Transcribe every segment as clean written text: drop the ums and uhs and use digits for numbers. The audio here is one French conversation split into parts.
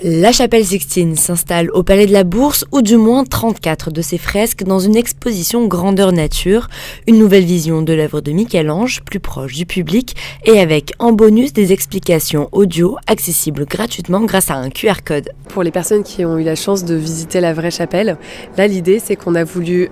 La chapelle Sixtine s'installe au Palais de la Bourse, ou du moins 34 de ses fresques dans une exposition grandeur nature, une nouvelle vision de l'œuvre de Michel-Ange, plus proche du public, et avec en bonus des explications audio accessibles gratuitement grâce à un QR code. Pour les personnes qui ont eu la chance de visiter la vraie chapelle, là l'idée c'est qu'on a voulu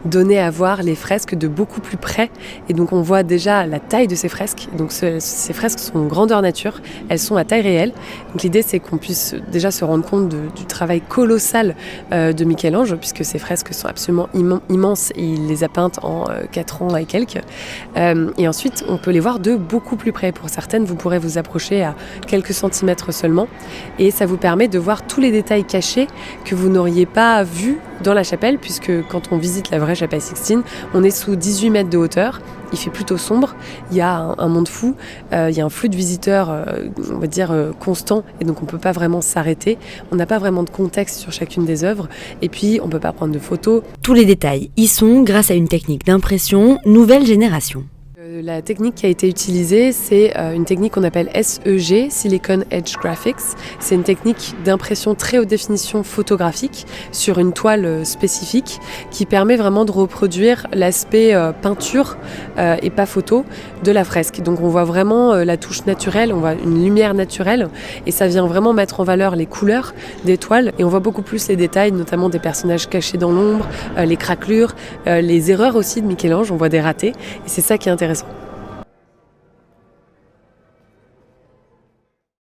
donner à voir les fresques de beaucoup plus près, et donc on voit déjà la taille de ces fresques. Donc ces fresques sont grandeur nature, elles sont à taille réelle. Donc l'idée c'est qu'on puisse déjà se rendre compte du travail colossal de Michel-Ange, puisque ces fresques sont absolument immenses et il les a peintes en 4 ans et quelques. Et ensuite, on peut les voir de beaucoup plus près. Pour certaines, vous pourrez vous approcher à quelques centimètres seulement, et ça vous permet de voir tous les détails cachés que vous n'auriez pas vus dans la chapelle, puisque quand on visite la vraie chapelle Sixtine, on est sous 18 mètres de hauteur, il fait plutôt sombre, il y a un monde fou, il y a un flux de visiteurs, on va dire, constant, et donc on ne peut pas vraiment s'arrêter, on n'a pas vraiment de contexte sur chacune des œuvres, et puis on ne peut pas prendre de photos. Tous les détails y sont grâce à une technique d'impression nouvelle génération. La technique qui a été utilisée, c'est une technique qu'on appelle SEG, Silicon Edge Graphics. C'est une technique d'impression très haute définition photographique sur une toile spécifique qui permet vraiment de reproduire l'aspect peinture et pas photo de la fresque. Donc on voit vraiment la touche naturelle, on voit une lumière naturelle, et ça vient vraiment mettre en valeur les couleurs des toiles, et on voit beaucoup plus les détails, notamment des personnages cachés dans l'ombre, les craquelures, les erreurs aussi de Michel-Ange, on voit des ratés, et c'est ça qui est intéressant